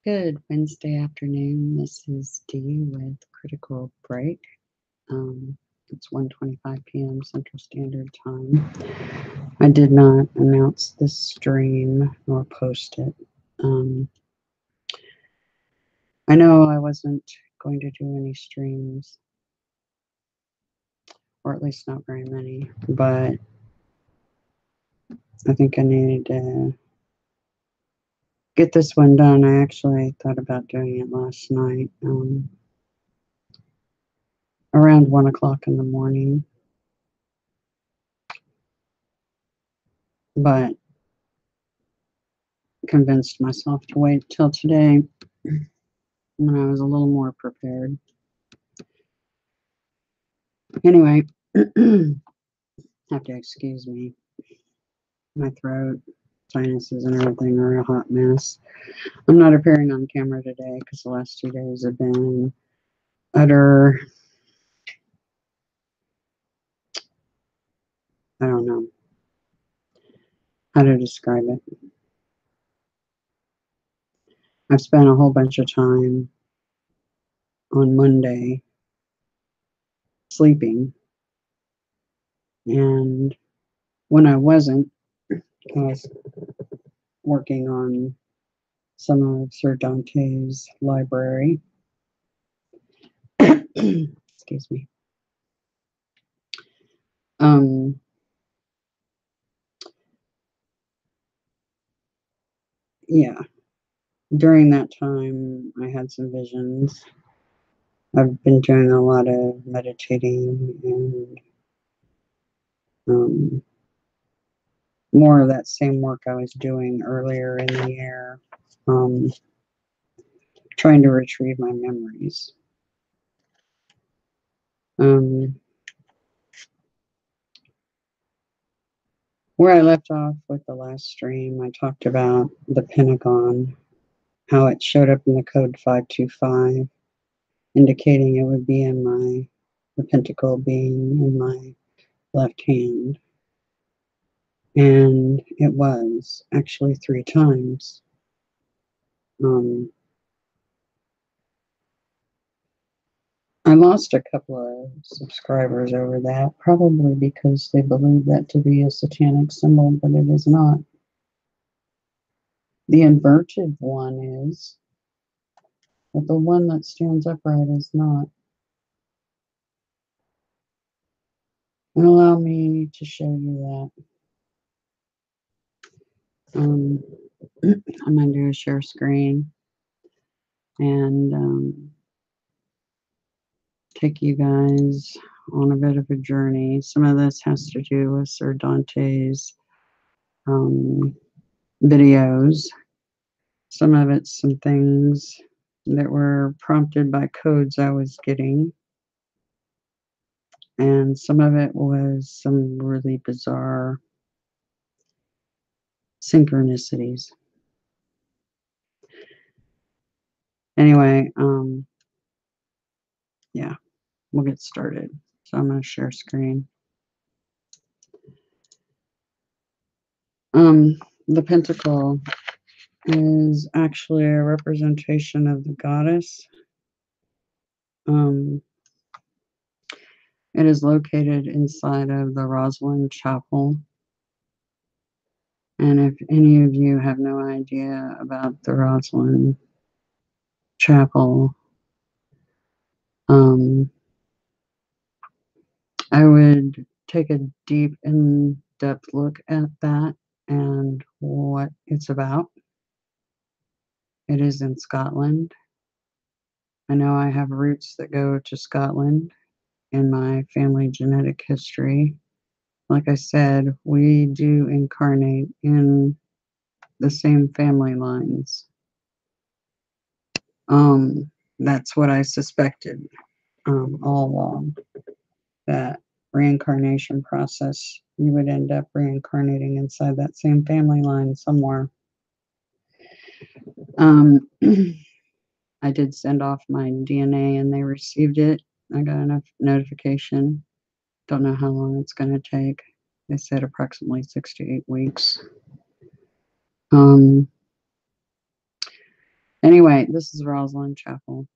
Good Wednesday afternoon. This is Dee with Critical Break. It's 1:25 p.m. Central Standard Time. I did not announce this stream nor post it. I know I wasn't going to do any streams, or at least not very many, but I think I needed to get this one done. I actually thought about doing it last night, around 1 o'clock in the morning. But convinced myself to wait till today when I was a little more prepared. Anyway, have to excuse me. My throat, sinuses, and everything are a hot mess. I'm not appearing on camera today because the last 2 days have been utter, I don't know how to describe it. I've spent a whole bunch of time on Monday sleeping, and when I wasn't, I was working on some of Sir Dante's library. Excuse me. Yeah, during that time, I had some visions. I've been doing a lot of meditating and more of that same work I was doing earlier in the year, trying to retrieve my memories. Where I left off with the last stream, I talked about the Pentagon, how it showed up in the code 525, indicating it would be in the Pentacle being in my left hand. And it was actually 3 times. I lost a couple of subscribers over that, probably because they believe that to be a satanic symbol, but it is not. The inverted one is, but the one that stands upright is not. And allow me to show you that. I'm going to do a share screen and take you guys on a bit of a journey. Some of this has to do with Sir Dante's videos. Some of it's some things that were prompted by codes I was getting. And some of it was some really bizarre synchronicities. Anyway, yeah, we'll get started. So I'm going to share screen. The Pentacle is actually a representation of the goddess. It is located inside of the Rosslyn chapel. And if any of you have no idea about the Rosslyn chapel, I would take a deep, in-depth look at that and what it's about. It is in Scotland. I know I have roots that go to Scotland in my family genetic history. Like I said, we do incarnate in the same family lines. That's what I suspected all along. That reincarnation process, you would end up reincarnating inside that same family line somewhere. I did send off my DNA and they received it. I got enough notification. Don't know how long it's going to take. They said approximately 6 to 8 weeks. Anyway, this is Rosslyn Chapel.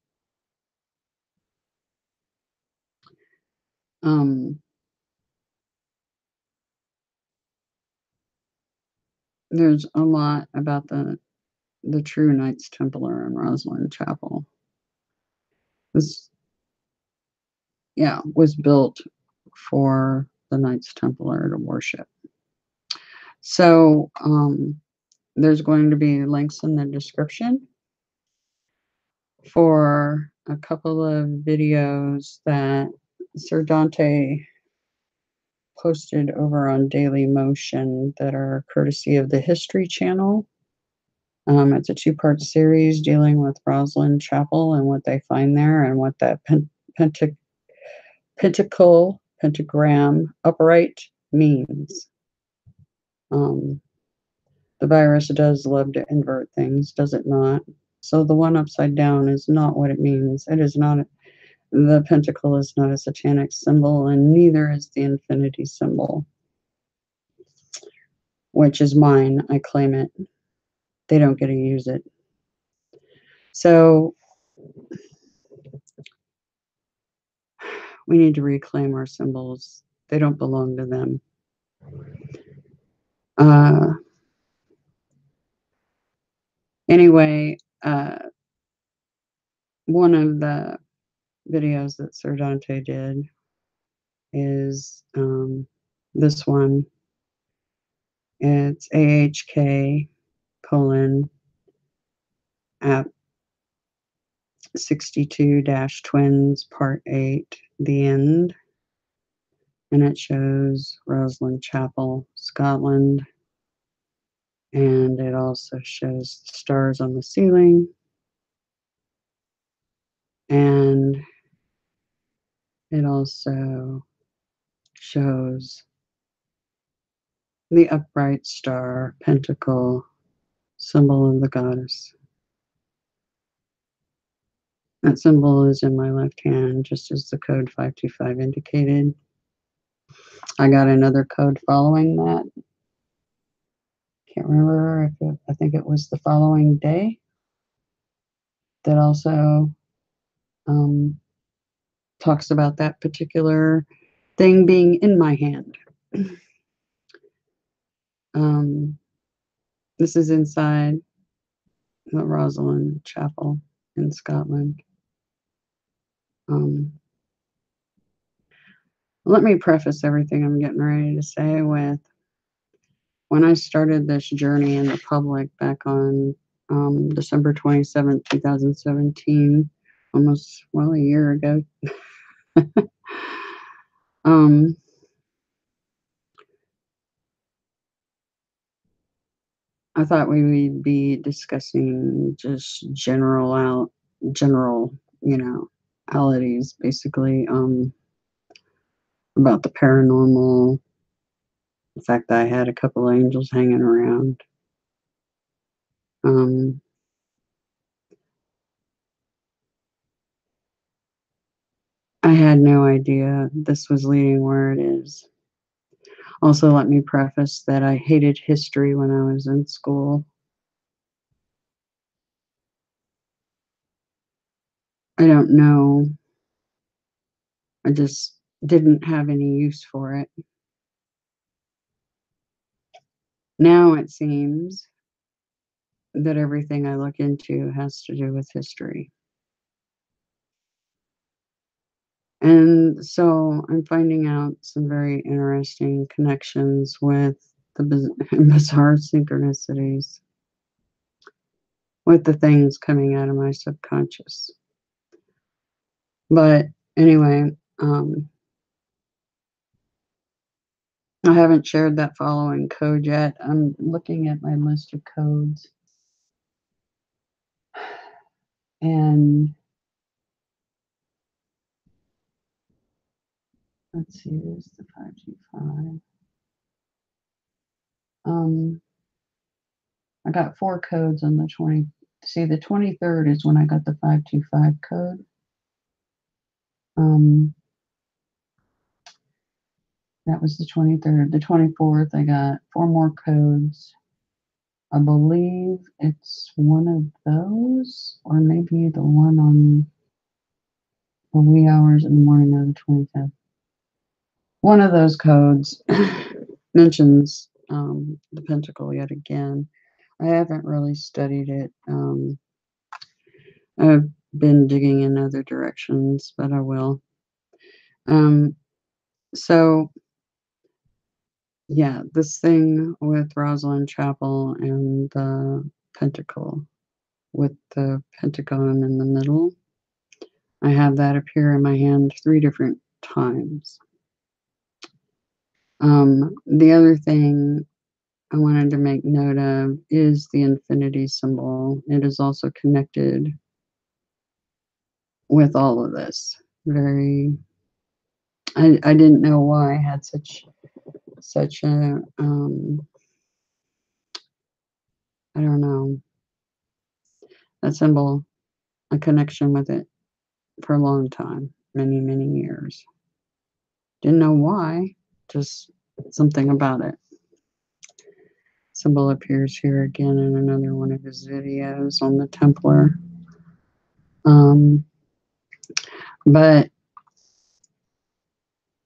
There's a lot about the true Knights Templar in Rosslyn Chapel. This, yeah, was built for the Knights Templar to worship. So there's going to be links in the description for a couple of videos that Sir Dante posted over on Daily Motion that are courtesy of the History Channel. It's a 2-part series dealing with Rosslyn Chapel and what they find there and what that Pentacle, pentagram, upright means. The virus does love to invert things, does it not? So the one upside down is not what it means. It is not. The pentacle is not a satanic symbol, and neither is the infinity symbol, which is mine. I claim it. They don't get to use it. So we need to reclaim our symbols. They don't belong to them. Anyway, one of the videos that Sir Dante did is this one. It's AHK at 62-twins part 8, the end. And it shows Rosslyn Chapel, Scotland. And it also shows the stars on the ceiling. And it also shows the upright star, pentacle, symbol of the goddess. That symbol is in my left hand, just as the code 525 indicated. I got another code following that. Can't remember if I think it was the following day that also talks about that particular thing being in my hand. This is inside the Rosslyn Chapel in Scotland. Let me preface everything I'm getting ready to say with, when I started this journey in the public back on December 27th, 2017, almost, well, a year ago. I thought we would be discussing just general, alities, basically, about the paranormal, the fact that I had a couple angels hanging around. I had no idea this was leading where it is. Also, let me preface that I hated history when I was in school. I don't know. I just didn't have any use for it. Now it seems that everything I look into has to do with history. And so I'm finding out some very interesting connections with the bizarre synchronicities with the things coming out of my subconscious. But anyway, I haven't shared that following code yet. I'm looking at my list of codes. And let's see, there's the 525. I got 4 codes on the 20. See, the 23rd is when I got the 525 code. That was the 23rd. The 24th, I got 4 more codes. I believe it's one of those, or maybe the one on the wee hours in the morning of the 25th. One of those codes mentions the Pentacle yet again. I haven't really studied it. I've been digging in other directions, but I will. So yeah, this thing with Rosslyn Chapel and the Pentacle with the Pentagon in the middle, I have that appear in my hand 3 different times. The other thing I wanted to make note of is the infinity symbol. It is also connected with all of this. I didn't know why I had such a I don't know, that symbol, a connection with it for a long time, many years. Didn't know why, just something about it. Symbol appears here again in another one of his videos on the Templar. But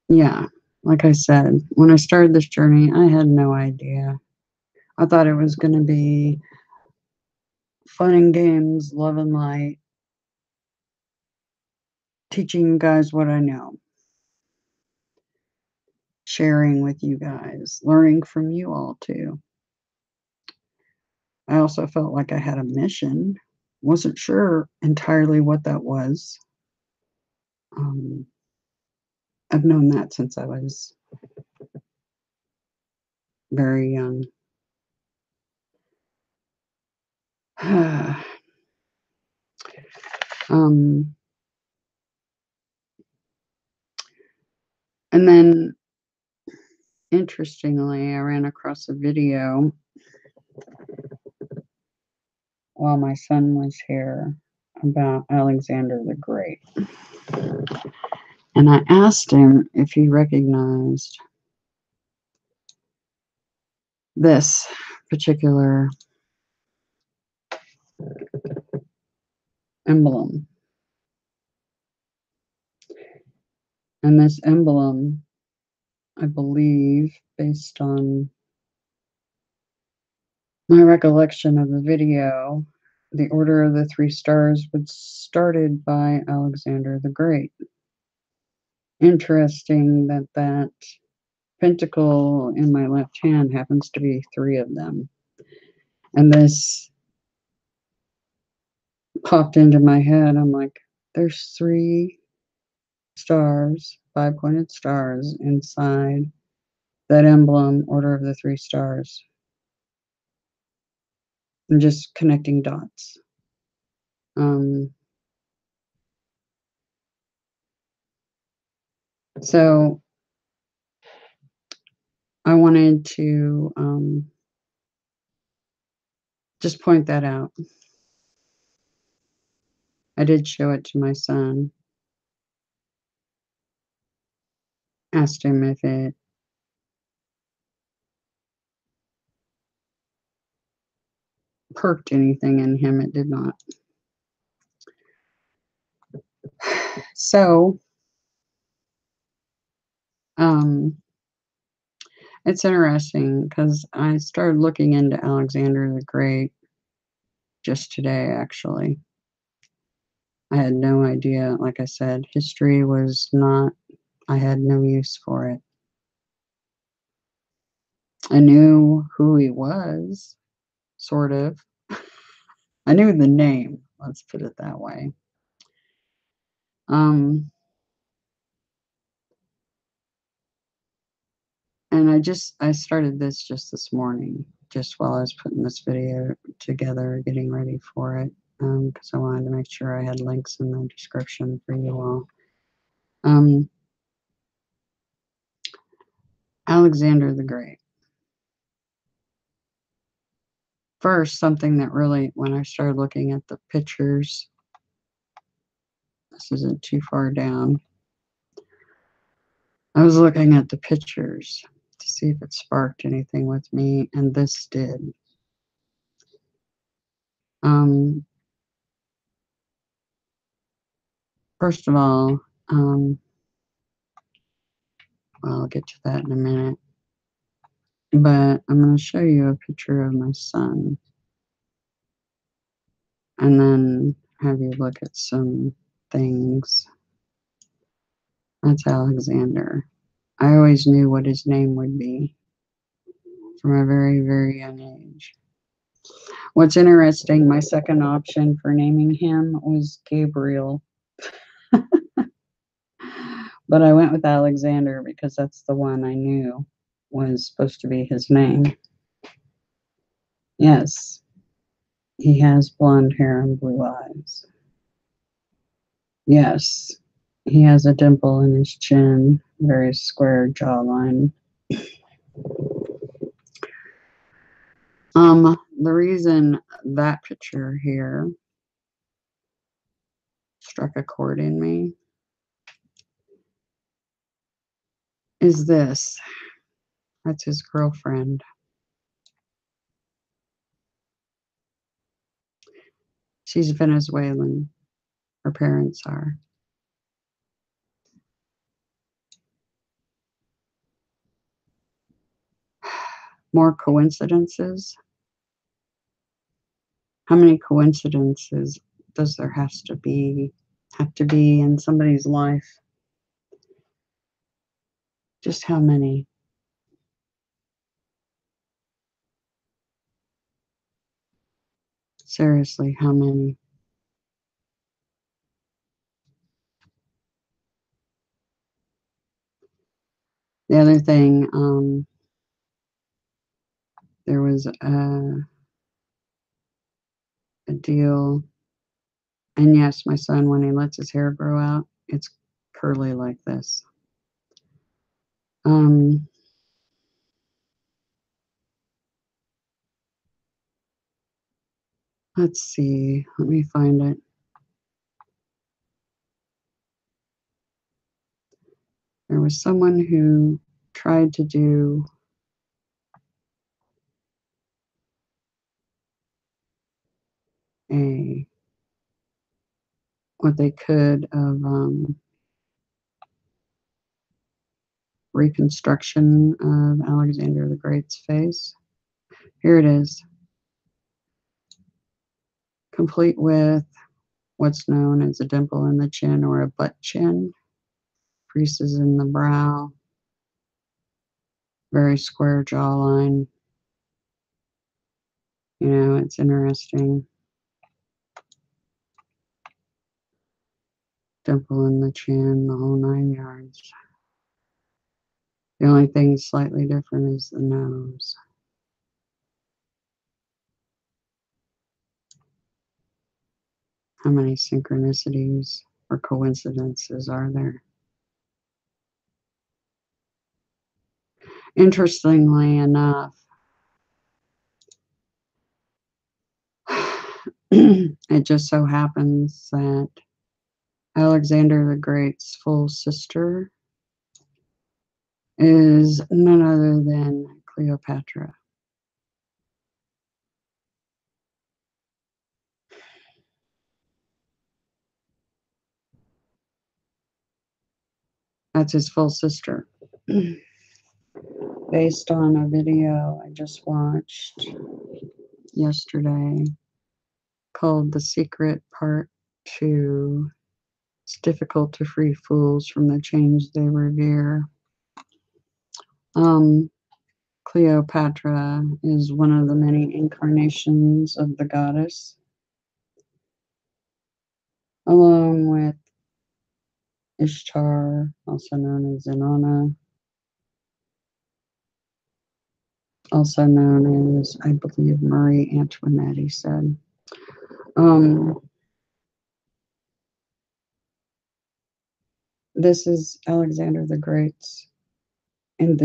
yeah, like I said, when I started this journey, I had no idea. I thought it was going to be fun and games, love and light, teaching you guys what I know, sharing with you guys, learning from you all too. I also felt like I had a mission. Wasn't sure entirely what that was. I've known that since I was very young. And then, interestingly, I ran across a video while my son was here about Alexander the Great. And I asked him if he recognized this particular emblem. And this emblem, I believe, based on my recollection of the video, the Order of the Three Stars was started by Alexander the Great. Interesting that that pentacle in my left hand happens to be 3 of them. And this popped into my head. I'm like, there's 3 stars, 5-pointed stars inside that emblem, Order of the Three Stars. I'm just connecting dots. So I wanted to just point that out. I did show it to my son. Asked him if it perked anything in him. It did not. So, it's interesting because I started looking into Alexander the Great just today, actually. I had no idea. Like I said, history was not, I had no use for it. I knew who he was, sort of. I knew the name, let's put it that way. And I started this just this morning, just while I was putting this video together, getting ready for it, because I wanted to make sure I had links in the description for you all. Alexander the Great. First, something that really, when I started looking at the pictures, this isn't too far down. I was looking at the pictures to see if it sparked anything with me, and this did. First of all, well, I'll get to that in a minute. But I'm going to show you a picture of my son. And then have you look at some things. That's Alexander. I always knew what his name would be from a very, very young age. What's interesting, my second option for naming him was Gabriel. But I went with Alexander because that's the one I knew was supposed to be his name. Yes, he has blonde hair and blue eyes. Yes, he has a dimple in his chin, very square jawline. The reason that picture here struck a chord in me is this. That's his girlfriend. She's Venezuelan. Her parents are. More coincidences? How many coincidences does there have to be in somebody's life? Just how many? Seriously, how many? The other thing, there was a deal, and yes, my son, when he lets his hair grow out, it's curly like this. Let's see, let me find it. There was someone who tried to do what they could of reconstruction of Alexander the Great's face. Here it is, complete with what's known as a dimple in the chin or a butt chin, creases in the brow, very square jawline. You know, it's interesting. Dimple in the chin, the whole 9 yards. The only thing slightly different is the nose. How many synchronicities or coincidences are there? Interestingly enough, it just so happens that Alexander the Great's full sister is none other than Cleopatra. That's his full sister. Based on a video I just watched yesterday called The Secret Part 2. It's difficult to free fools from the chains they revere. Cleopatra is one of the many incarnations of the goddess, along with Ishtar, also known as Inanna, also known as, I believe, Marie Antoinette, he said. This is Alexander the Great's, in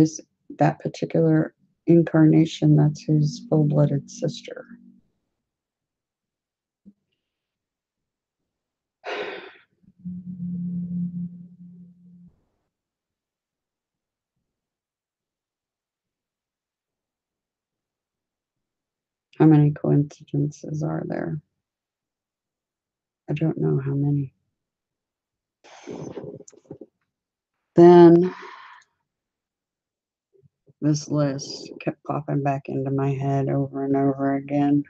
that particular incarnation, that's his full-blooded sister. How many coincidences are there? I don't know how many. Then this list kept popping back into my head over and over again.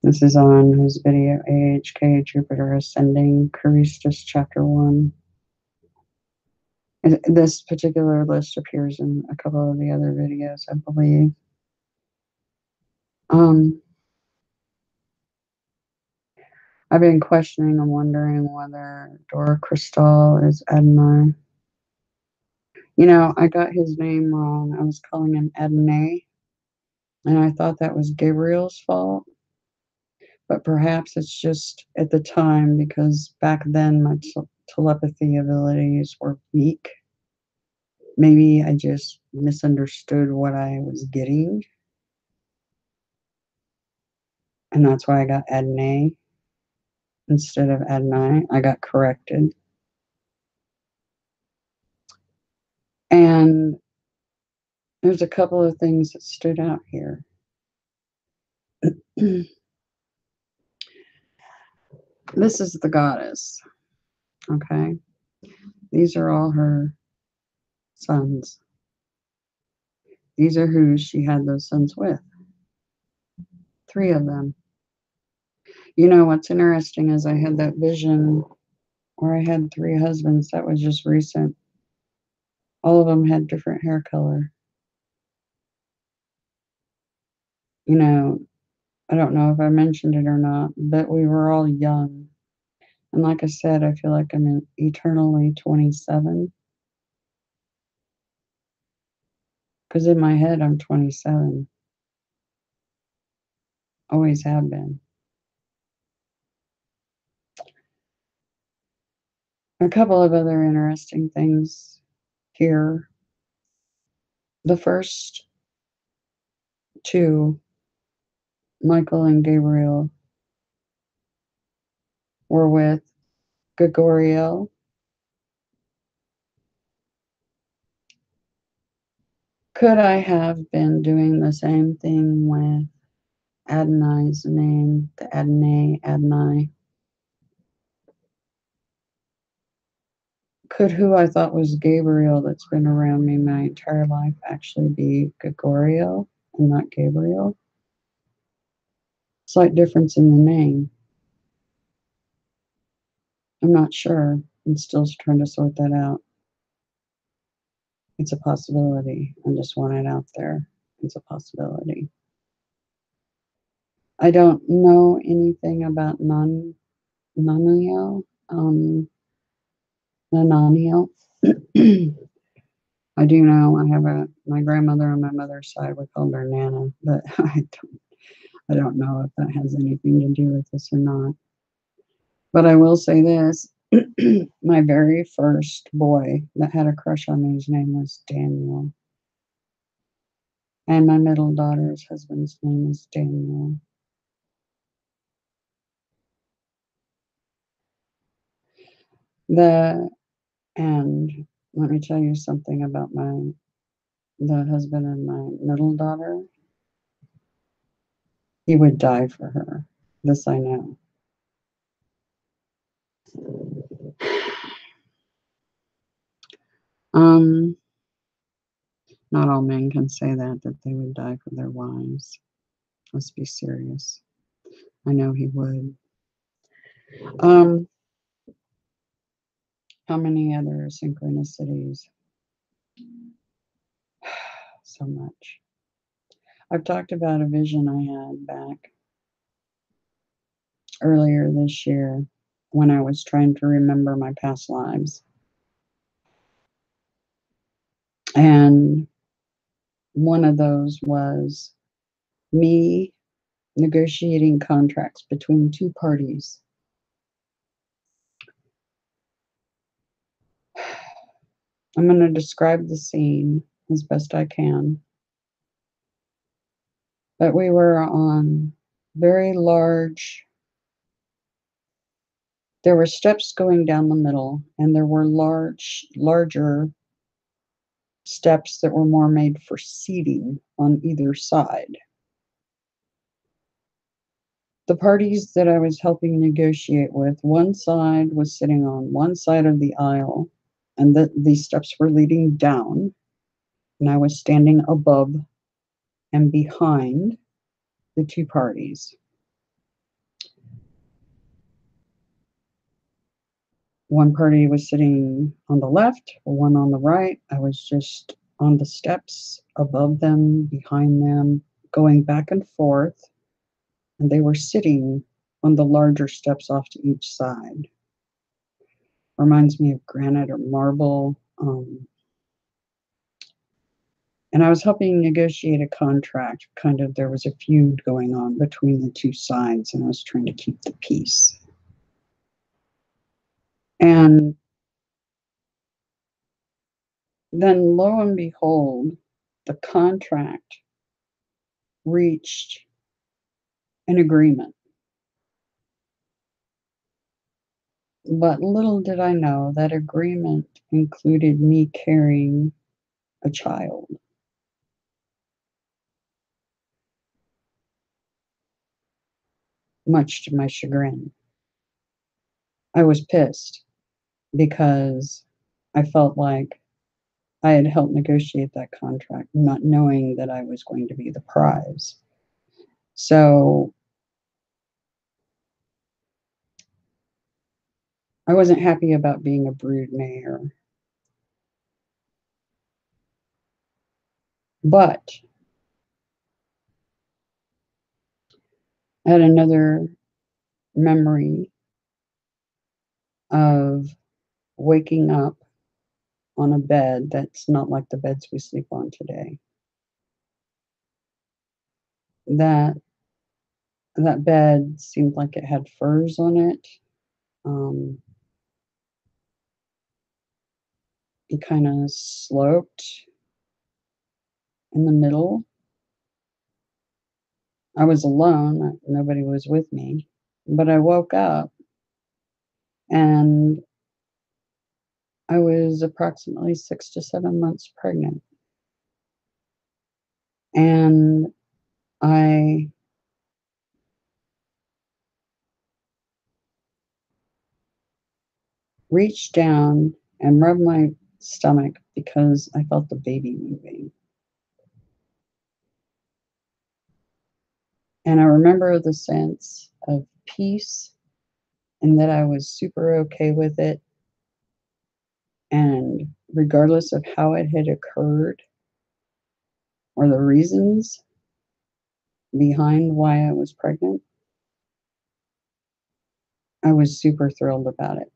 This is on his video, AHK Jupiter Ascending, Charistus Chapter 1. This particular list appears in a couple of the other videos, I believe. I've been questioning and wondering whether Dora Crystal is Adonai. You know, I got his name wrong. I was calling him Adonai, and I thought that was Gabriel's fault. But perhaps it's just at the time, because back then my telepathy abilities were weak. Maybe I just misunderstood what I was getting. And that's why I got Adonai instead of Adonai. I got corrected. And there's a couple of things that stood out here. This is the goddess, okay? These are all her sons. These are who she had those sons with. 3 of them. You know, what's interesting is I had that vision where I had 3 husbands. That was just recent. All of them had different hair color. You know, I don't know if I mentioned it or not, but we were all young. And like I said, I feel like I'm eternally 27. Because in my head, I'm 27. Always have been. A couple of other interesting things here. The first 2, Michael and Gabriel, were with Gregoriel. Could I have been doing the same thing with Adonai's name, the Adonai? Could who I thought was Gabriel that's been around me my entire life actually be Gregoriel and not Gabriel? Slight difference in the name. I'm not sure. I'm still trying to sort that out. It's a possibility. I just want it out there. It's a possibility. I don't know anything about Nananiel. Nananiel. I do know I have my grandmother on my mother's side, we called her Nana, but I don't know if that has anything to do with this or not. But I will say this. My very first boy that had a crush on me, his name was Daniel. And my middle daughter's husband's name is Daniel. And let me tell you something about the husband of my middle daughter. He would die for her. This I know. Not all men can say that they would die for their wives. Let's be serious. I know he would. How many other synchronicities? So much. I've talked about a vision I had back earlier this year when I was trying to remember my past lives. And one of those was me negotiating contracts between 2 parties. I'm going to describe the scene as best I can. But we were on very large, there were steps going down the middle, and there were larger steps that were more made for seating on either side. the parties that I was helping negotiate with, one side was sitting on one side of the aisle, and these steps were leading down, and I was standing above and behind the two parties. One party was sitting on the left, one on the right. I was just on the steps above them, behind them, going back and forth, and they were sitting on the larger steps off to each side. Reminds me of granite or marble. And I was helping negotiate a contract. Kind of, there was a feud going on between the two sides, and I was trying to keep the peace. And then, lo and behold, the contract reached an agreement. But little did I know that agreement included me carrying a child. Much to my chagrin. I was pissed because I felt like I had helped negotiate that contract, not knowing that I was going to be the prize. So I wasn't happy about being a brood mayor. But I had another memory of waking up on a bed that's not like the beds we sleep on today. That bed seemed like it had furs on it. It kind of sloped in the middle. I was alone. Nobody was with me. But I woke up and I was approximately 6 to 7 months pregnant. And I reached down and rubbed my stomach because I felt the baby moving. And I remember the sense of peace and that I was super okay with it. And regardless of how it had occurred or the reasons behind why I was pregnant, I was super thrilled about it.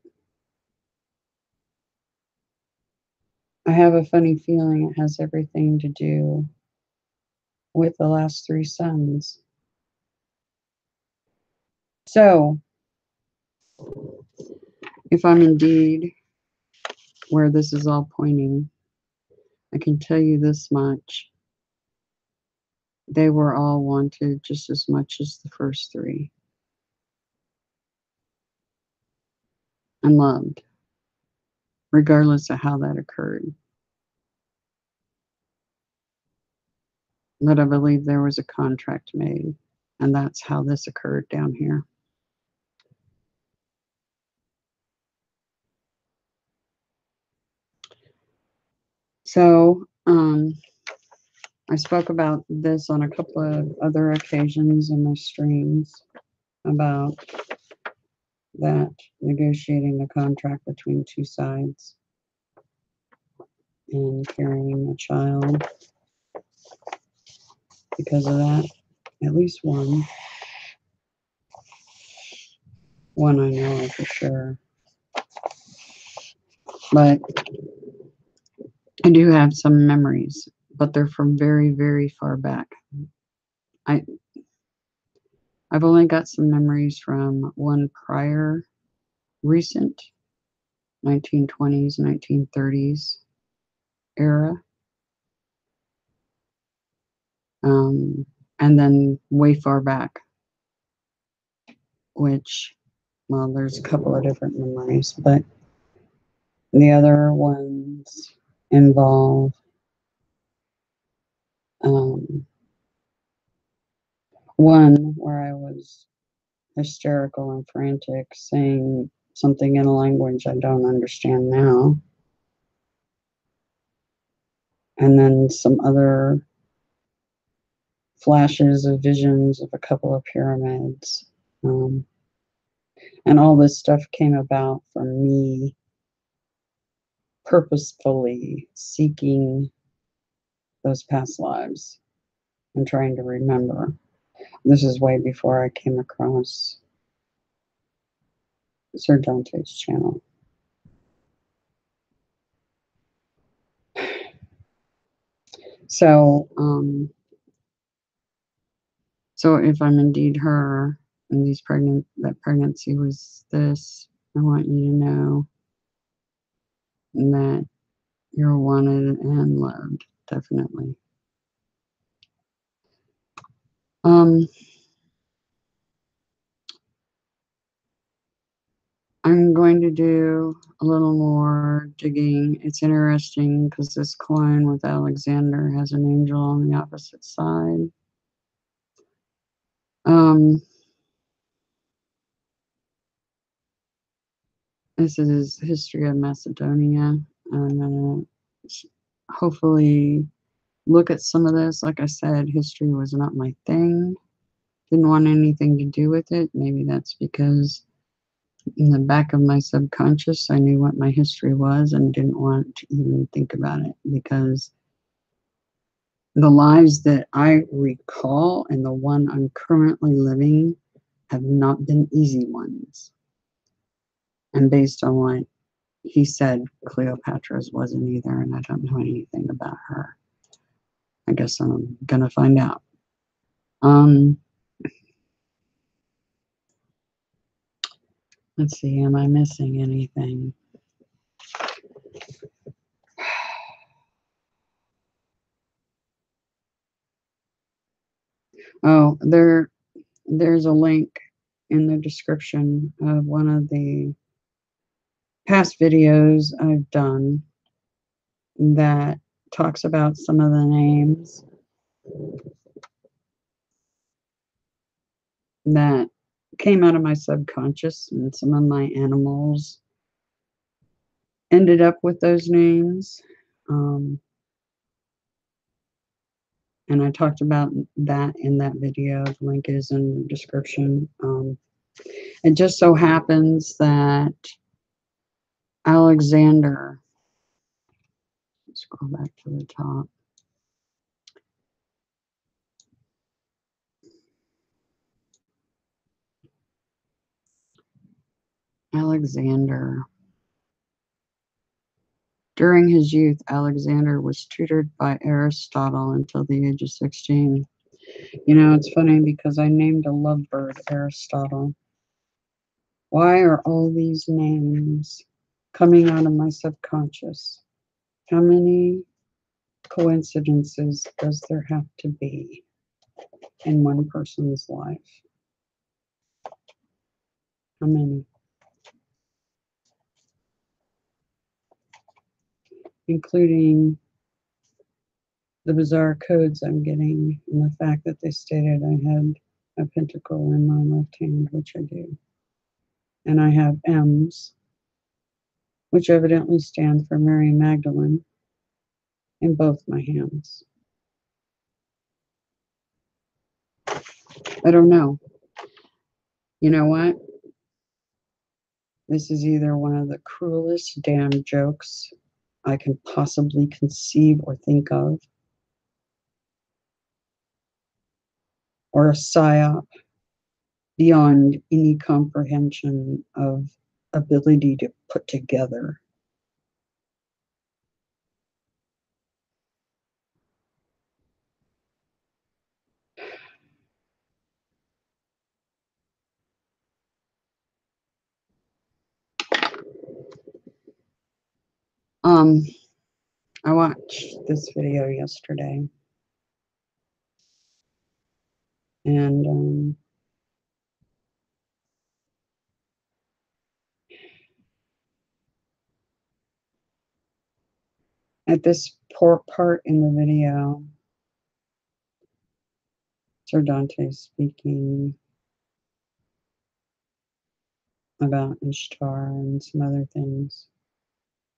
I have a funny feeling it has everything to do with the last 3 sons. So, if I'm indeed where this is all pointing, I can tell you this much. They were all wanted just as much as the first 3. And loved, regardless of how that occurred. But I believe there was a contract made, and that's how this occurred down here. So, I spoke about this on a couple of other occasions in my streams about that negotiating the contract between 2 sides and carrying a child because of that. At least one. One I know for sure. But I do have some memories, but they're from very, very far back. I've only got some memories from one prior recent 1920s, 1930s era. And then way far back, which, well, there's a couple of different memories, but the other ones involve one where I was hysterical and frantic, saying something in a language I don't understand now. And then some other flashes of visions of a couple of pyramids. And all this stuff came about from me purposefully seeking those past lives and trying to remember. This is way before I came across Sir Dante's channel. So, so if I'm indeed her and that pregnancy was this, I want you to know that you're wanted and loved, definitely. I'm going to do a little more digging. It's interesting because this coin with Alexander has an angel on the opposite side. This is history of Macedonia. I'm going to hopefully look at some of this. Like I said, history was not my thing. Didn't want anything to do with it. Maybe that's because in the back of my subconscious, I knew what my history was and didn't want to even think about it, because the lives that I recall and the one I'm currently living have not been easy ones. And based on what he said, Cleopatra's wasn't either, and I don't know anything about her. I guess I'm gonna find out. Let's see, am I missing anything? Oh, there's a link in the description of one of the past videos I've done that talks about some of the names that came out of my subconscious, and some of my animals ended up with those names. And I talked about that in that video. The link is in the description. It just so happens that Alexander, scroll back to the top. Alexander. During his youth, Alexander was tutored by Aristotle until the age of 16. You know, it's funny because I named a lovebird Aristotle. Why are all these names coming out of my subconscious? How many coincidences does there have to be in one person's life? How many? Including the bizarre codes I'm getting and the fact that they stated I had a pentacle in my left hand, which I do. And I have M's, which evidently stand for Mary Magdalene, in both my hands. I don't know. You know what? This is either one of the cruelest damn jokes I can possibly conceive or think of, or a psyop beyond any comprehension of ability to put together. I watched this video yesterday, and at this part in the video, Sir Dante speaking, about Ishtar and some other things.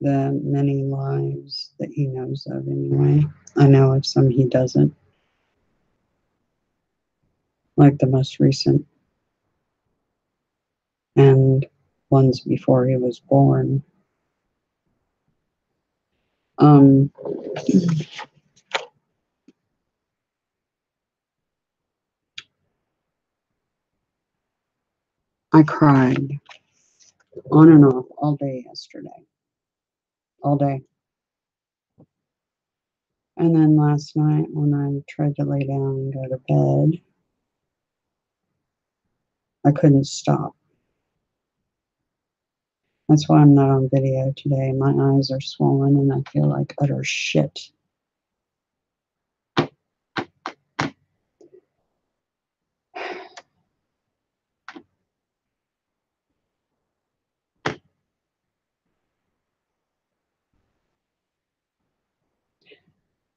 The many lives that he knows of, anyway. I know of some he doesn't. Like the most recent. And ones before he was born. I cried on and off all day yesterday. All day. And then last night when I tried to lay down and go to bed, I couldn't stop. That's why I'm not on video today. My eyes are swollen and I feel like utter shit.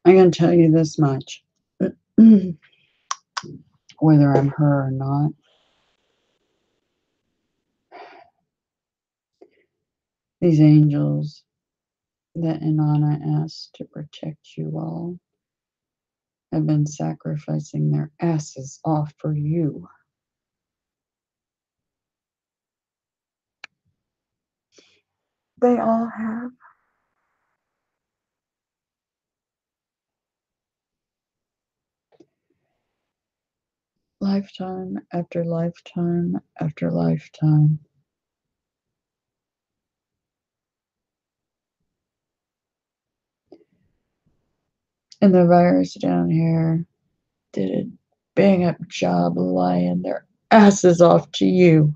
I can tell you this much. Whether I'm her or not, these angels that Inanna asked to protect you all have been sacrificing their asses off for you. They all have. Lifetime after lifetime after lifetime. And the virus down here did a bang up job lying their asses off to you.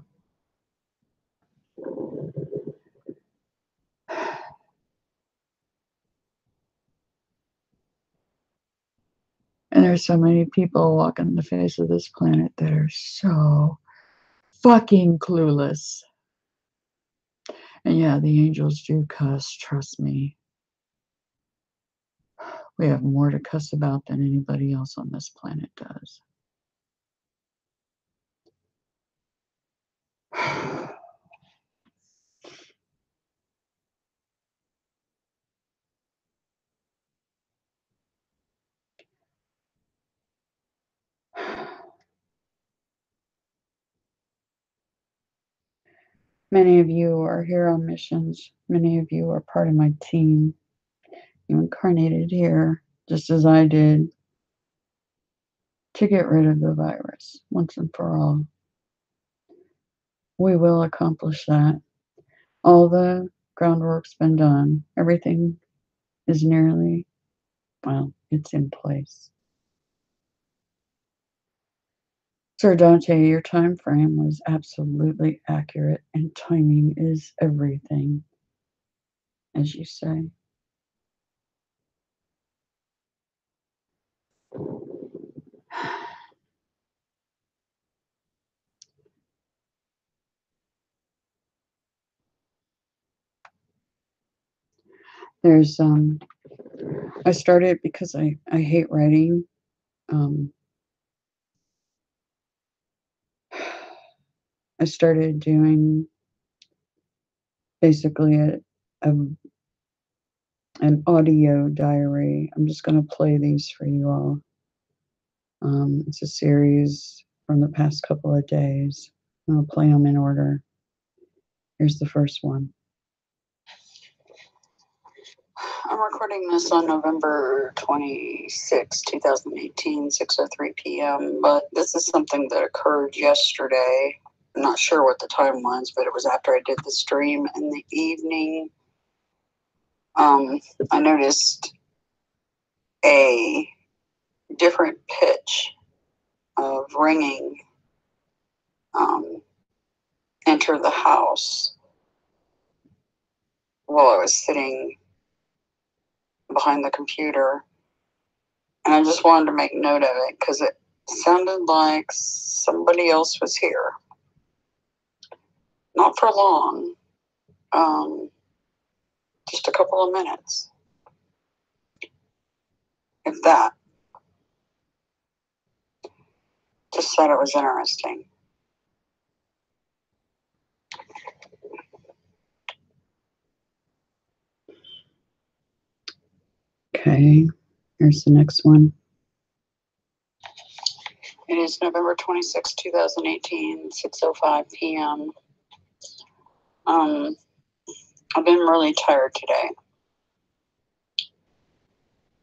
And there's so many people walking the face of this planet that are so fucking clueless. And yeah, the angels do cuss, trust me. We have more to cuss about than anybody else on this planet does. Many of you are here on missions. Many of you are part of my team. You incarnated here, just as I did, to get rid of the virus once and for all. We will accomplish that. All the groundwork's been done. Everything is nearly, well, it's in place. Sir Dante, your time frame was absolutely accurate, and timing is everything, as you say. There's I started because I hate writing. I started doing basically an audio diary. I'm just going to play these for you all. It's a series from the past couple of days. I'll play them in order. Here's the first one. I'm recording this on November 26, 2018, 6:03 p.m., but this is something that occurred yesterday. I'm not sure what the time was, but it was after I did the stream in the evening. I noticed a different pitch of ringing enter the house while I was sitting behind the computer. And I just wanted to make note of it because it sounded like somebody else was here. Not for long, just a couple of minutes, if that. Just thought it was interesting. Okay, here's the next one. It is November 26, 2018, 6:05 p.m. I've been really tired today.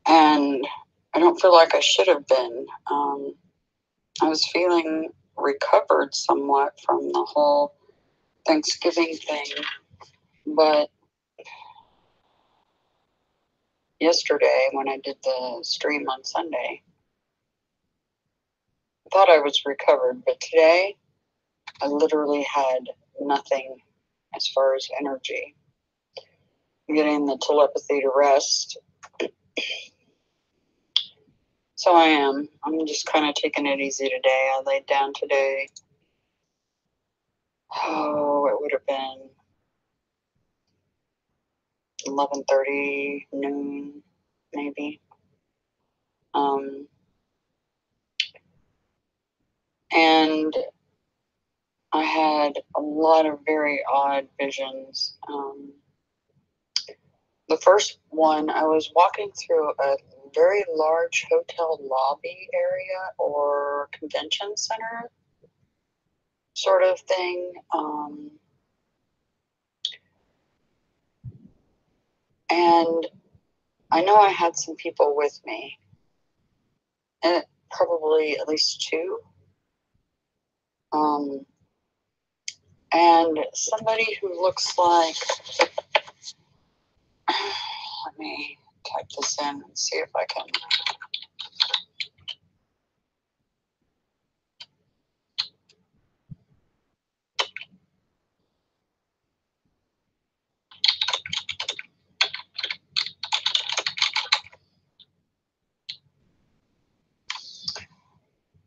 And I don't feel like I should have been. I was feeling recovered somewhat from the whole Thanksgiving thing. But yesterday, when I did the stream on Sunday, I thought I was recovered. But today, I literally had nothing as far as energy. Getting the telepathy to rest. So I am. I'm just kind of taking it easy today. I laid down today. Oh, it would have been 11:30, noon, maybe. And I had a lot of very odd visions. The first one, I was walking through a very large hotel lobby area or convention center sort of thing. And I know I had some people with me, and probably at least two. And somebody who looks like, let me type this in and see if I can.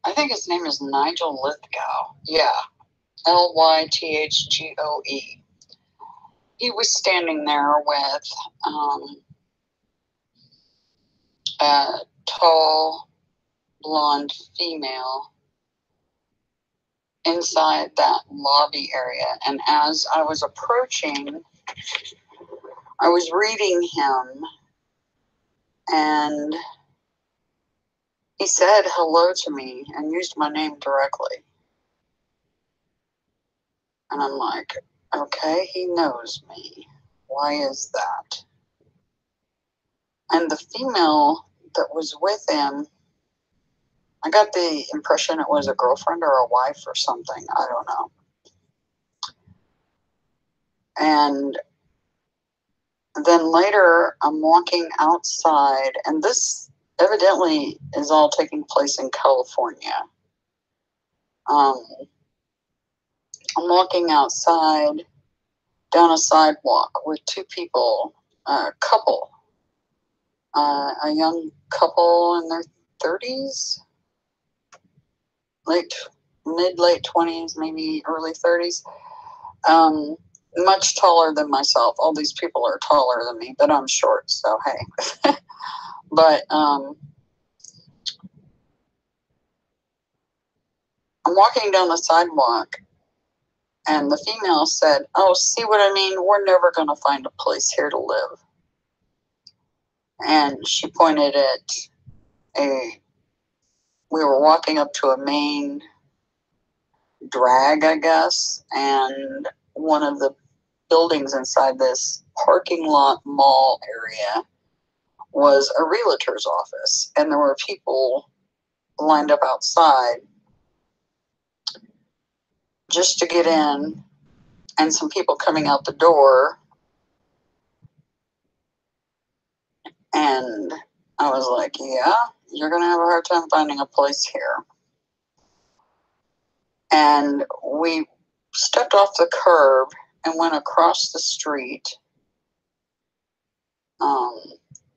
I think his name is Nigel Lithgow. Yeah, Lythgoe. He was standing there with a tall, blonde female inside that lobby area. And as I was approaching, I was reading him, and he said hello to me and used my name directly. And I'm like, okay, he knows me. Why is that? And the female that was with him, I got the impression it was a girlfriend or a wife or something. I don't know. And then later, I'm walking outside, and this evidently is all taking place in California. I'm walking outside down a sidewalk with two people, a couple, a young couple in their 30s, late 20s, maybe early 30s. Much taller than myself. All these people are taller than me, but I'm short, so hey. But I'm walking down the sidewalk, and the female said, "Oh, see what I mean? We're never going to find a place here to live." And she pointed at we were walking up to a main drag, I guess, and one of the buildings inside this parking lot mall area was a realtor's office, and there were people lined up outside just to get in, and some people coming out the door. And I was like, yeah, you're going to have a hard time finding a place here. And we stepped off the curb and went across the street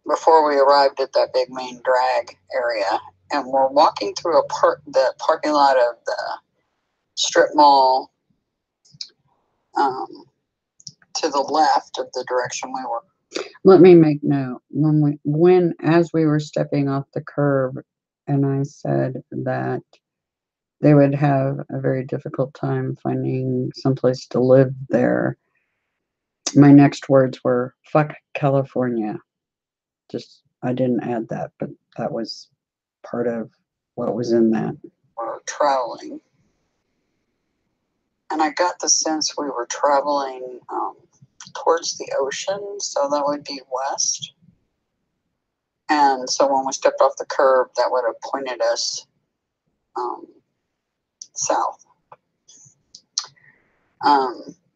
before we arrived at that big main drag area. And we're walking through the parking lot of the strip mall to the left of the direction we were. Let me make note. As we were stepping off the curb, and I said that they would have a very difficult time finding someplace to live there, my next words were, "Fuck California." Just I didn't add that, but that was part of what was in that. We're traveling. And I got the sense we were traveling towards the ocean, so that would be west. And so when we stepped off the curb, that would have pointed us south.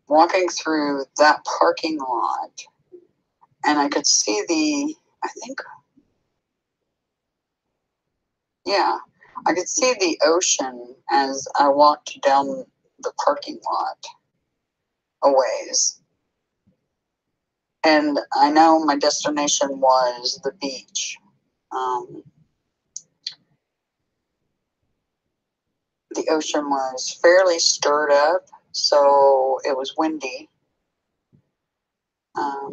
Walking through that parking lot, and I could see I could see the ocean as I walked down the parking lot a ways. And I know my destination was the beach. The ocean was fairly stirred up, so it was windy. I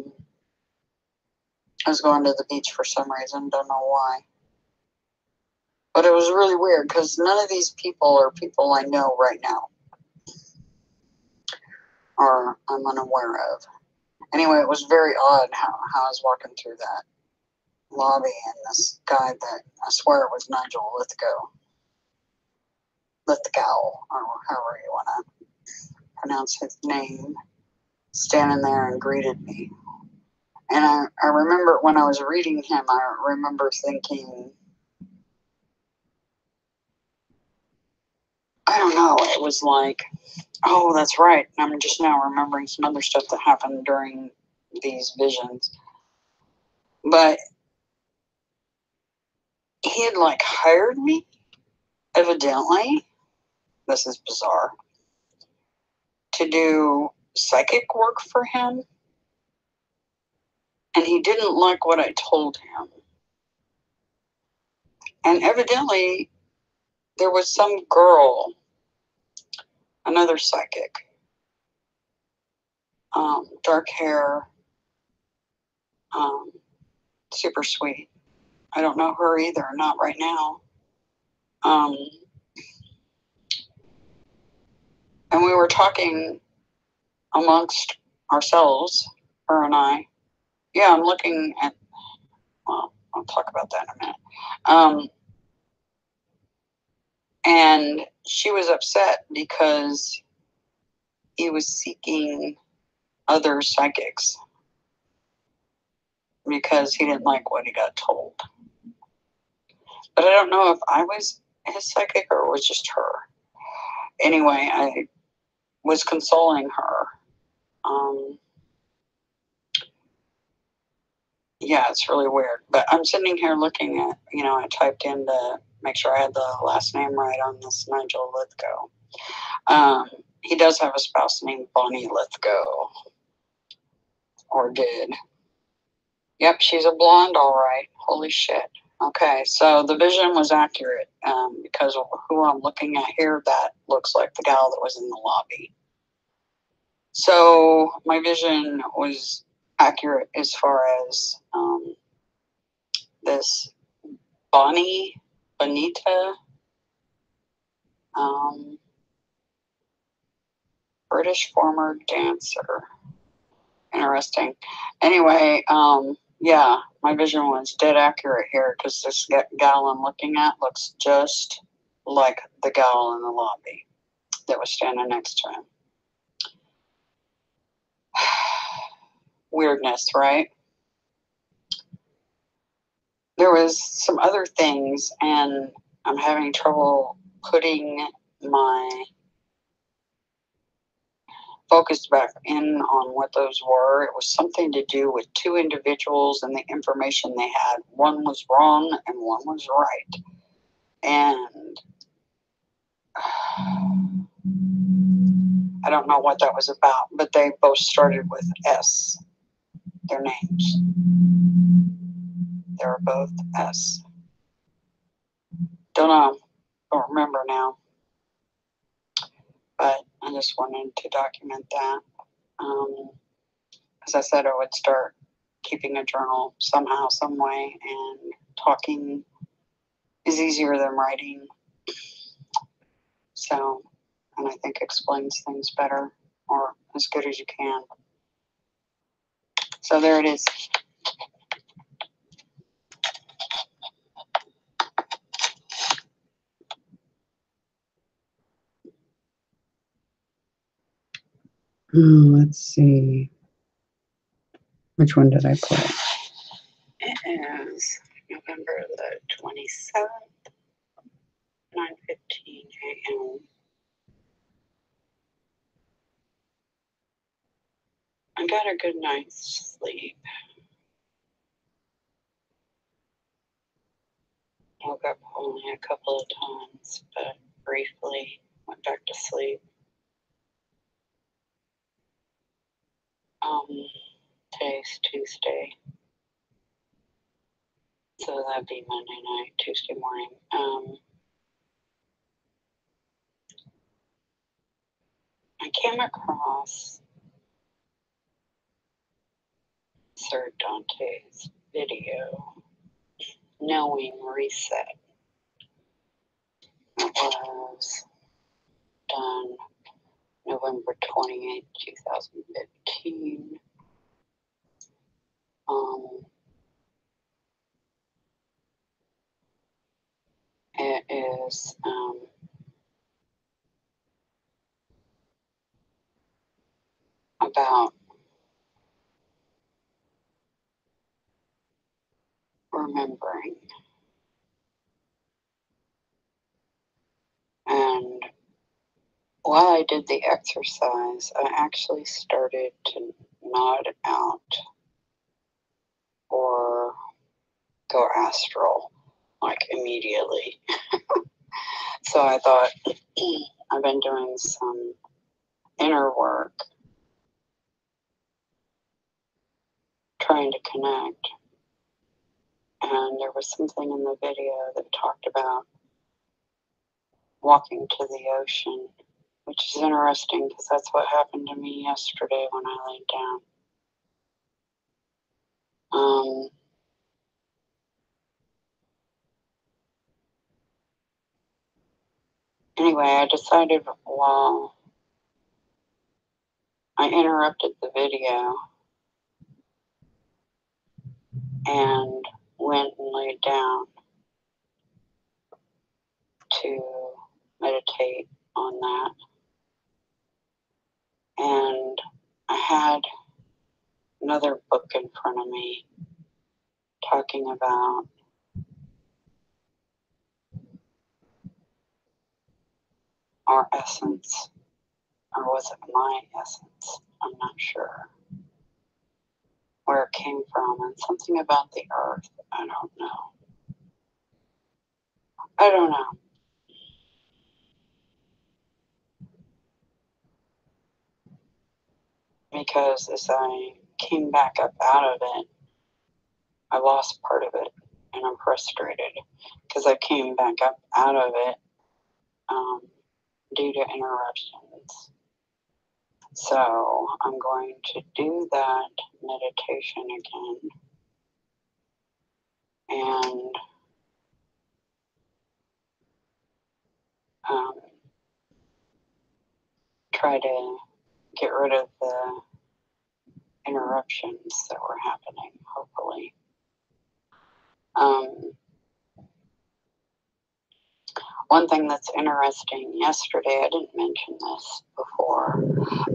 was going to the beach for some reason, don't know why. But it was really weird because none of these people are people I know right now, or I'm unaware of. Anyway, it was very odd how I was walking through that lobby, and this guy that I swear it was Nigel Lithgow, or however you want to pronounce his name, standing there and greeted me. And I remember when I was reading him, I remember thinking, I don't know, it was like, oh, that's right. I'm just now remembering some other stuff that happened during these visions. But he had like hired me, evidently, this is bizarre, to do psychic work for him. And he didn't like what I told him. And evidently, there was some girl, another psychic, dark hair, super sweet. I don't know her either, not right now. And we were talking amongst ourselves, her and I. Yeah, I'm looking at, well, I'll talk about that in a minute. And she was upset because he was seeking other psychics because he didn't like what he got told. But I don't know if I was his psychic or it was just her. Anyway, I was consoling her. Yeah, it's really weird. But I'm sitting here looking at, I typed in to make sure I had the last name right on this Nigel Lithgow. He does have a spouse named Bonnie Lithgow. Or did. Yep, she's a blonde, all right. Holy shit. Okay, so the vision was accurate because of who I'm looking at here, that looks like the gal that was in the lobby. So my vision was accurate as far as this Bonita, British former dancer. Interesting. Anyway, yeah, my vision was dead accurate here because this gal I'm looking at looks just like the gal in the lobby that was standing next to him. Weirdness, right? There was some other things, and I'm having trouble putting my focus back in on what those were. It was something to do with two individuals and the information they had. One was wrong and one was right. And I don't know what that was about, but they both started with S, their names. They were both S. Don't know. Don't remember now. But I just wanted to document that. As I said, I would start keeping a journal somehow, some way, and talking is easier than writing. So, and I think explains things better, or as good as you can. So there it is. Let's see. Which one did I play? It is November the 27th, 9:15 a.m. I got a good night's sleep. Woke up only a couple of times, but briefly went back to sleep. Today's Tuesday, so that'd be Monday night, Tuesday morning. I came across Sir Dante's video, Knowing Reset. It was done November 28th, 2015. It is about remembering. And while I did the exercise, I actually started to nod out or go astral, like immediately. So I thought, I've been doing some inner work, trying to connect. And there was something in the video that talked about walking to the ocean, which is interesting because that's what happened to me yesterday when I laid down. Anyway, I decided while I interrupted the video and went and laid down to meditate on that. And I had another book in front of me talking about our essence, or was it my essence? I'm not sure where it came from, and something about the earth. I don't know. Because as I came back up out of it, I lost part of it, and I'm frustrated because I came back up out of it due to interruptions. So I'm going to do that meditation again and try to get rid of the interruptions that were happening, hopefully. One thing that's interesting, yesterday, I didn't mention this before,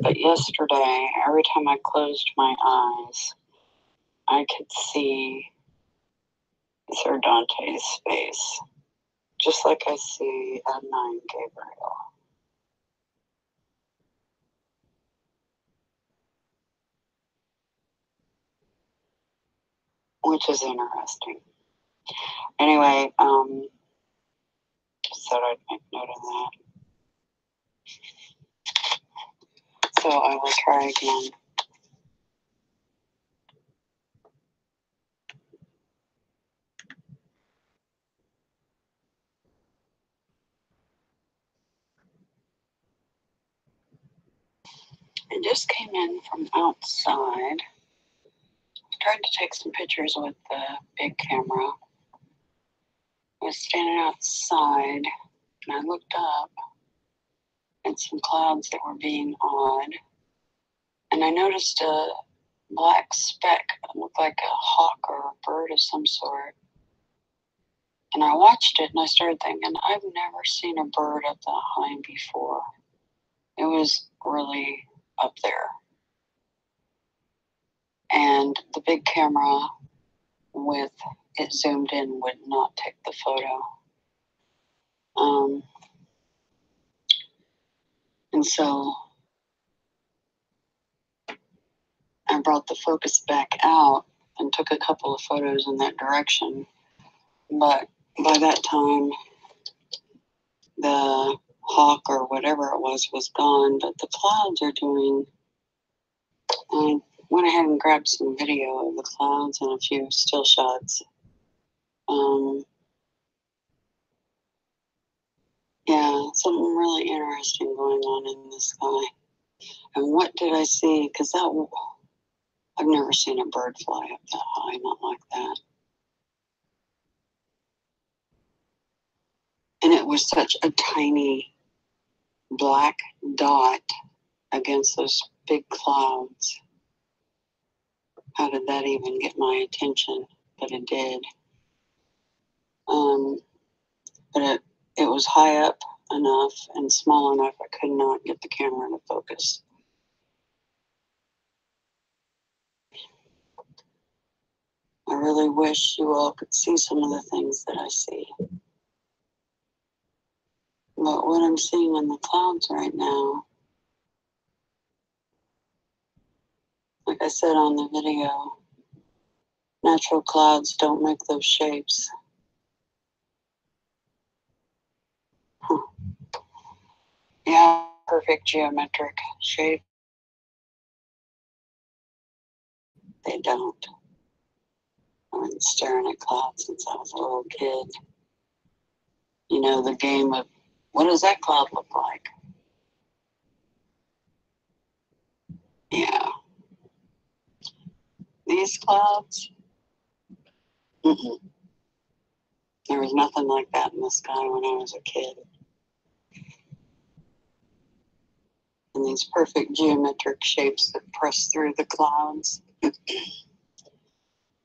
but yesterday, every time I closed my eyes, I could see Sir Dante's face, just like I see at 9 Gabriel. Which is interesting. Anyway, just thought I'd make note of that. So I will try again. I just came in from outside. Tried to take some pictures with the big camera. I was standing outside and I looked up at some clouds that were being odd. And I noticed a black speck that looked like a hawk or a bird of some sort. And I watched it and I started thinking, I've never seen a bird up that high before. It was really up there. And the big camera with it zoomed in would not take the photo. And so I brought the focus back out and took a couple of photos in that direction. But by that time, the hawk or whatever it was gone. But the clouds are doing. I went ahead and grabbed some video of the clouds and a few still shots. Yeah, something really interesting going on in the sky. And what did I see? Because I've never seen a bird fly up that high, not like that. And it was such a tiny black dot against those big clouds. How did that even get my attention? But it did. But it was high up enough and small enough I could not get the camera to focus. I really wish you all could see some of the things that I see. But what I'm seeing in the clouds right now, like I said on the video, natural clouds don't make those shapes. Yeah, perfect geometric shape. They don't. I've been staring at clouds since I was a little kid. You know, the game of what does that cloud look like? Yeah. These clouds? Mm-mm. There was nothing like that in the sky when I was a kid. And these perfect geometric shapes that press through the clouds.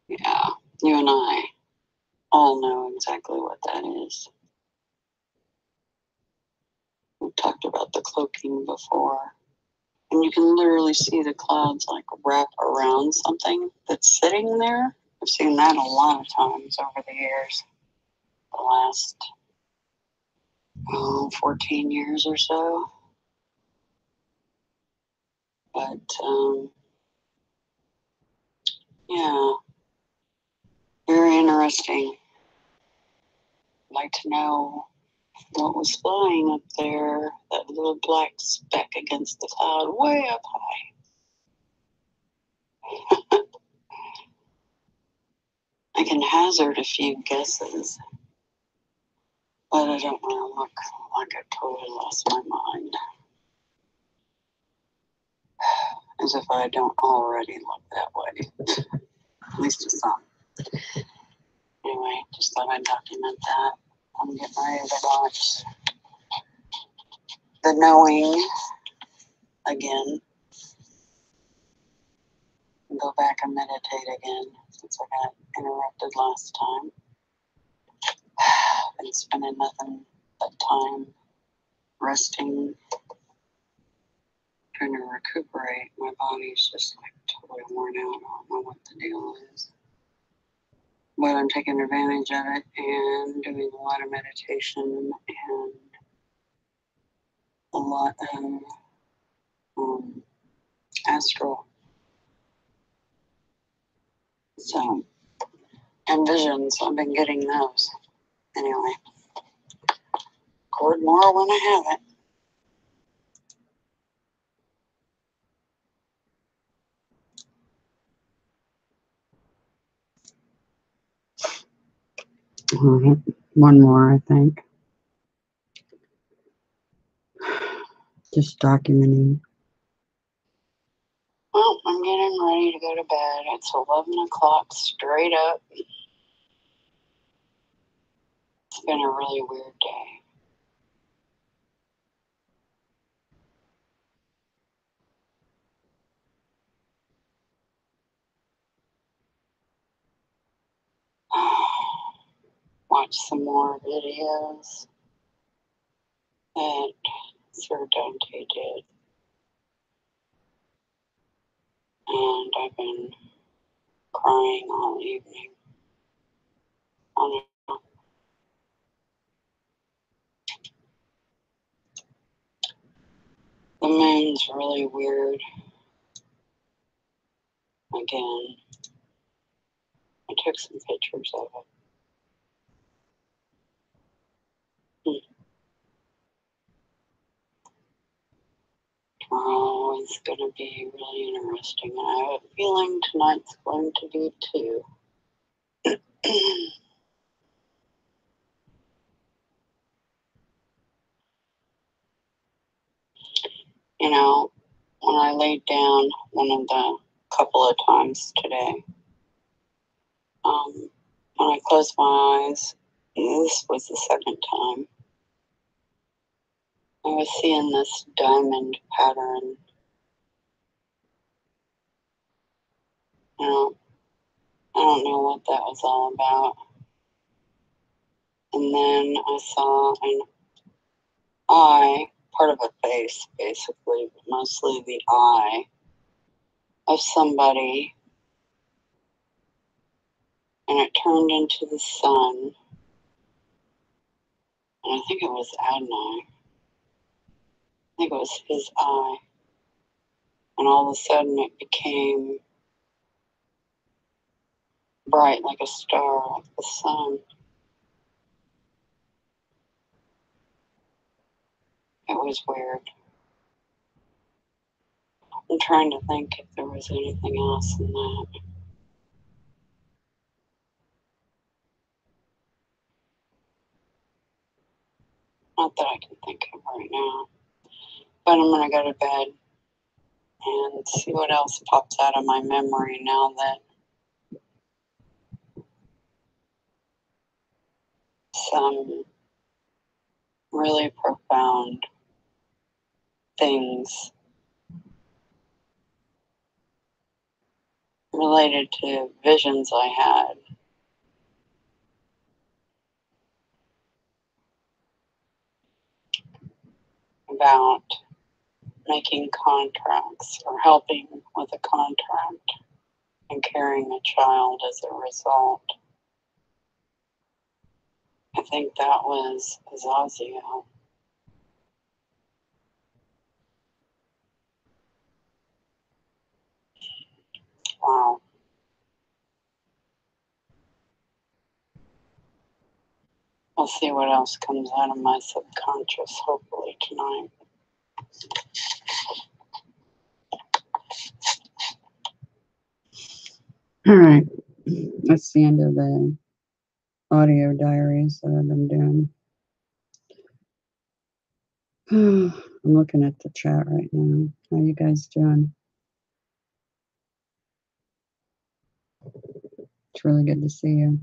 Yeah, you and I all know exactly what that is. We've talked about the cloaking before. And you can literally see the clouds like wrap around something that's sitting there. I've seen that a lot of times over the years. The last 14 years or so. But yeah, very interesting. I'd like to know what was flying up there, that little black speck against the cloud way up high. I can hazard a few guesses, but I don't want to look like I totally lost my mind. As if I don't already look that way. At least to some. Anyway, just thought I'd document that. I'm getting ready to watch The Knowing again. And go back and meditate again since I got interrupted last time. Been spending nothing but time resting, trying to recuperate. My body's just like totally worn out. I don't know what the deal is. But I'm taking advantage of it and doing a lot of meditation and a lot of astral. So, and visions, I've been getting those. Anyway, record more when I have it. All right, one more, I think. Just documenting. Well, I'm getting ready to go to bed. It's 11 o'clock straight up. It's been a really weird day. Watch some more videos that Sir Dante did. and I've been crying all evening on it. The moon's really weird. Again, I took some pictures of it. Tomorrow is going to be really interesting. And I have a feeling tonight's going to be too. You know, when I laid down one of the couple of times today, when I closed my eyes, this was the second time, I was seeing this diamond pattern. You know, I don't know what that was all about. And then I saw an eye, part of a face basically, but mostly the eye of somebody, and it turned into the sun. And I think it was Adonai. I think it was his eye. And all of a sudden it became bright like a star, like the sun. It was weird. I'm trying to think if there was anything else in that. Not that I can think of right now. But I'm going to go to bed and see what else pops out of my memory now that some really profound things related to visions I had about making contracts or helping with a contract and carrying a child as a result. I think that was Azazael. Wow. We'll see what else comes out of my subconscious, hopefully, tonight. All right. That's the end of the audio diaries that I've been doing. I'm looking at the chat right now. How you guys doing? It's really good to see you.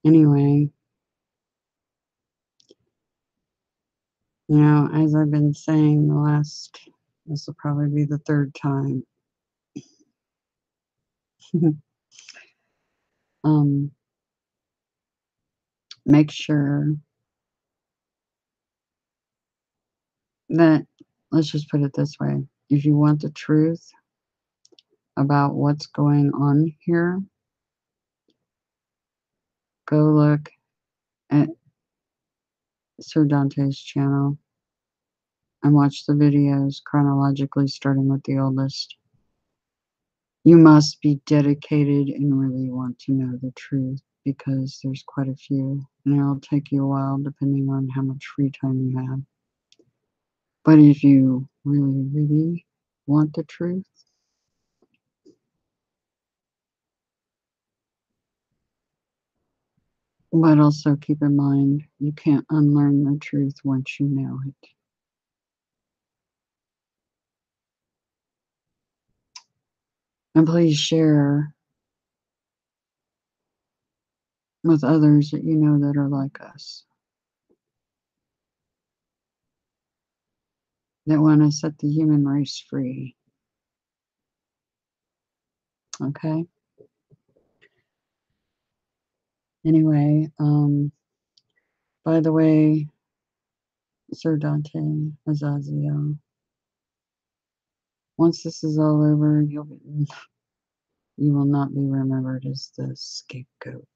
Anyway, you know, as I've been saying this will probably be the third time. Make sure that, let's just put it this way, if you want the truth about what's going on here, go look at Sir Dante's channel and watch the videos chronologically, starting with the oldest. You must be dedicated and really want to know the truth, because there's quite a few, and it'll take you a while depending on how much free time you have. But if you really, really want the truth, but also keep in mind, you can't unlearn the truth once you know it. And please share with others that you know that are like us, that want to set the human race free. Okay? Anyway, by the way, Sir Dante, Azazael. Once this is all over, you will not be remembered as the scapegoat.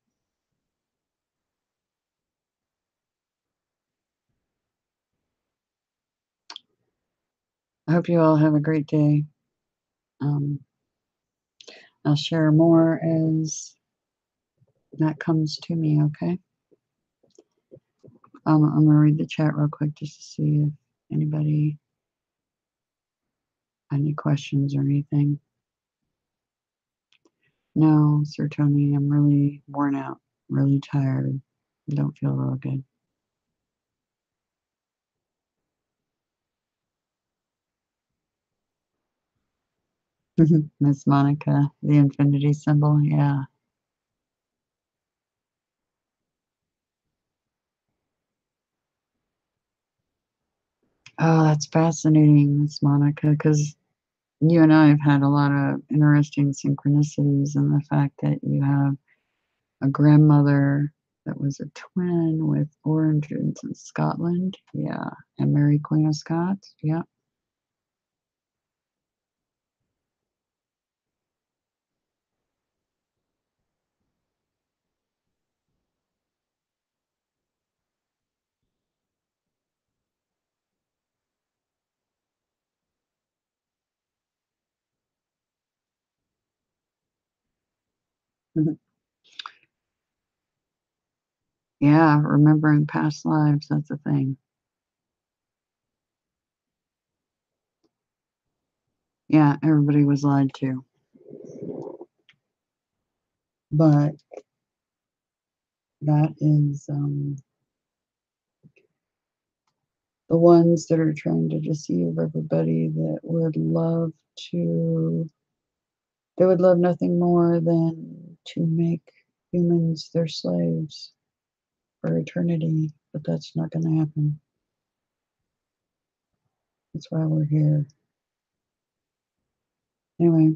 I hope you all have a great day. I'll share more as that comes to me, okay? I'm going to read the chat real quick just to see if anybody had any questions or anything. No, Sir Tony, I'm really worn out, really tired. I don't feel real good. Miss Monica, the infinity symbol, yeah. Oh, that's fascinating, Miss Monica, because you and I have had a lot of interesting synchronicities, and the fact that you have a grandmother that was a twin with origins in Scotland, yeah, and Mary Queen of Scots, yeah. Yeah, remembering past lives, that's a thing. Yeah, everybody was lied to. But that is the ones that are trying to deceive everybody that would love to, they would love nothing more than to make humans their slaves for eternity, but that's not going to happen. That's why we're here. Anyway,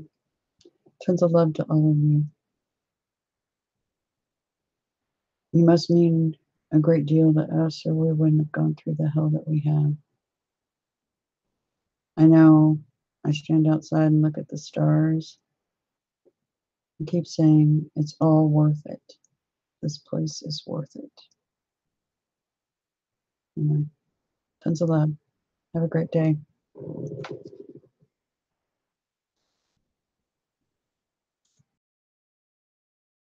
tons of love to all of you. You must mean a great deal to us, or we wouldn't have gone through the hell that we have. I know I stand outside and look at the stars and keep saying it's all worth it. This place is worth it. Anyway, tons of love. Have a great day.